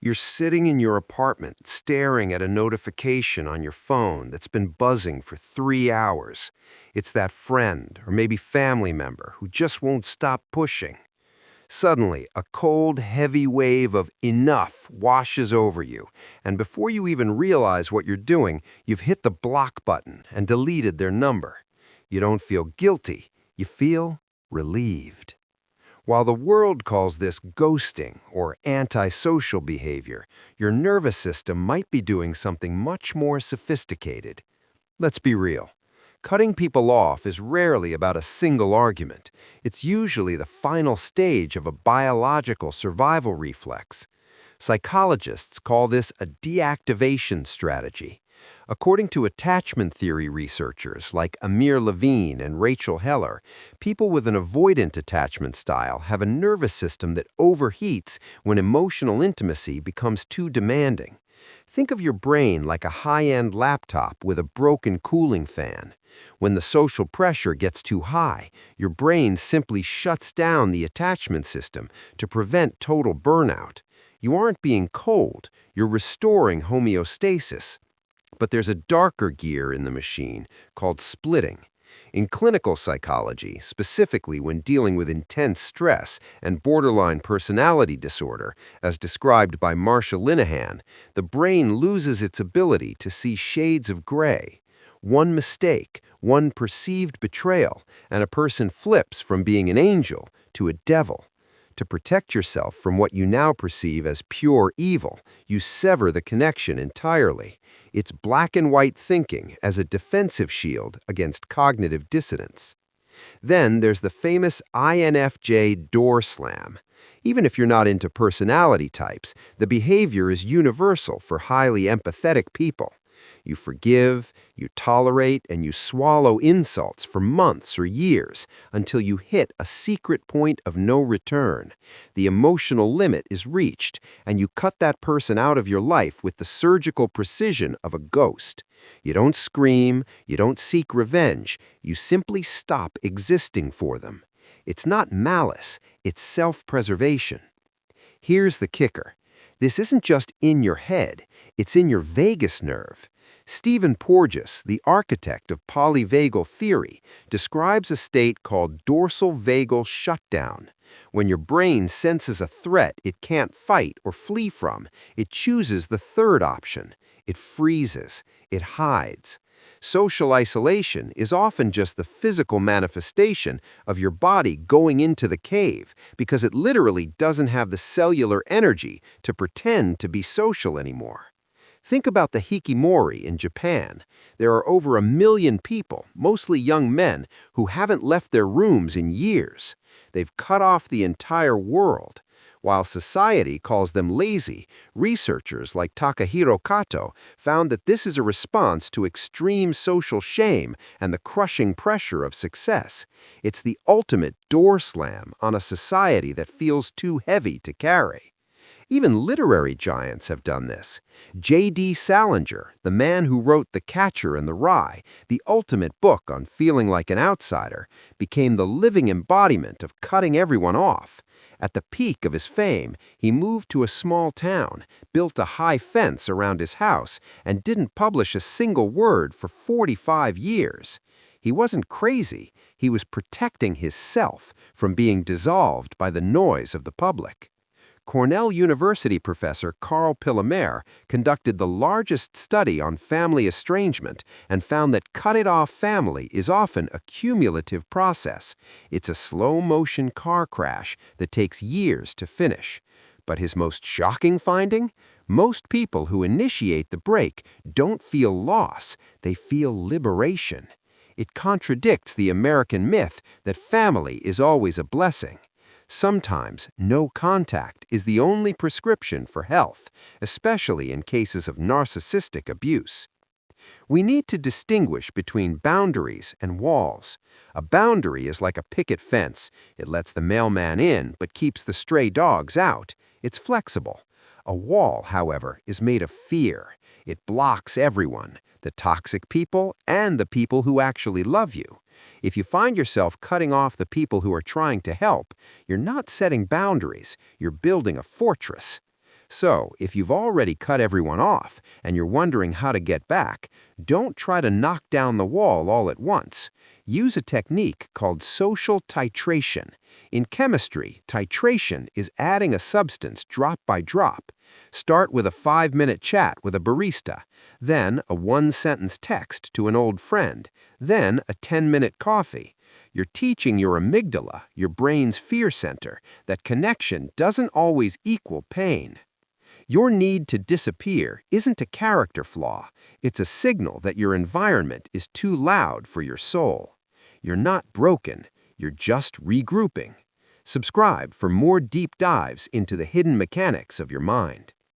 You're sitting in your apartment, staring at a notification on your phone that's been buzzing for 3 hours. It's that friend or maybe family member who just won't stop pushing. Suddenly, a cold, heavy wave of enough washes over you, and before you even realize what you're doing, you've hit the block button and deleted their number. You don't feel guilty, you feel relieved. While the world calls this ghosting or antisocial behavior, your nervous system might be doing something much more sophisticated. Let's be real. Cutting people off is rarely about a single argument. It's usually the final stage of a biological survival reflex. Psychologists call this a deactivation strategy. According to attachment theory researchers like Amir Levine and Rachel Heller, people with an avoidant attachment style have a nervous system that overheats when emotional intimacy becomes too demanding. Think of your brain like a high-end laptop with a broken cooling fan. When the social pressure gets too high, your brain simply shuts down the attachment system to prevent total burnout. You aren't being cold, you're restoring homeostasis. But there's a darker gear in the machine called splitting. In clinical psychology, specifically when dealing with intense stress and borderline personality disorder, as described by Marsha Linehan, the brain loses its ability to see shades of gray. One mistake, one perceived betrayal, and a person flips from being an angel to a devil. To protect yourself from what you now perceive as pure evil, you sever the connection entirely. It's black and white thinking as a defensive shield against cognitive dissonance. Then there's the famous INFJ Door Slam. Even if you're not into personality types, the behavior is universal for highly empathetic people. You forgive, you tolerate, and you swallow insults for months or years until you hit a secret point of no return. The emotional limit is reached, and you cut that person out of your life with the surgical precision of a ghost. You don't scream, you don't seek revenge, you simply stop existing for them. It's not malice, it's self-preservation. Here's the kicker. This isn't just in your head, it's in your vagus nerve. Stephen Porges, the architect of Polyvagal Theory, describes a state called Dorsal Vagal shutdown. When your brain senses a threat it can't fight or flee from, it chooses the third option. It freezes, it hides. Social isolation is often just the physical manifestation of your body going into the cave because it literally doesn't have the cellular energy to pretend to be social anymore. Think about the hikikomori in Japan. There are over 1 million people, mostly young men, who haven't left their rooms in years. They've cut off the entire world. While society calls them lazy, researchers like Takahiro Kato found that this is a response to extreme social shame and the crushing pressure of success. It's the ultimate door slam on a society that feels too heavy to carry. Even literary giants have done this. J.D. Salinger, the man who wrote The Catcher in the Rye, the ultimate book on feeling like an outsider, became the living embodiment of cutting everyone off. At the peak of his fame, he moved to a small town, built a high fence around his house, and didn't publish a single word for 45 years. He wasn't crazy, he was protecting his self from being dissolved by the noise of the public. Cornell University professor Carl Pillamer conducted the largest study on family estrangement and found that cut-it-off family is often a cumulative process. It's a slow-motion car crash that takes years to finish. But his most shocking finding? Most people who initiate the break don't feel loss, they feel liberation. It contradicts the American myth that family is always a blessing. Sometimes, no contact is the only prescription for health, especially in cases of narcissistic abuse. We need to distinguish between boundaries and walls. A boundary is like a picket fence. It lets the mailman in but keeps the stray dogs out. It's flexible. A wall, however, is made of fear. It blocks everyone, the toxic people and the people who actually love you. If you find yourself cutting off the people who are trying to help, you're not setting boundaries, you're building a fortress. So, if you've already cut everyone off and you're wondering how to get back, don't try to knock down the wall all at once. Use a technique called social titration. In chemistry, titration is adding a substance drop by drop. Start with a 5-minute chat with a barista, then a 1-sentence text to an old friend, then a 10-minute coffee. You're teaching your amygdala, your brain's fear center, that connection doesn't always equal pain. Your need to disappear isn't a character flaw. It's a signal that your environment is too loud for your soul. You're not broken. You're just regrouping. Subscribe for more deep dives into the hidden mechanics of your mind.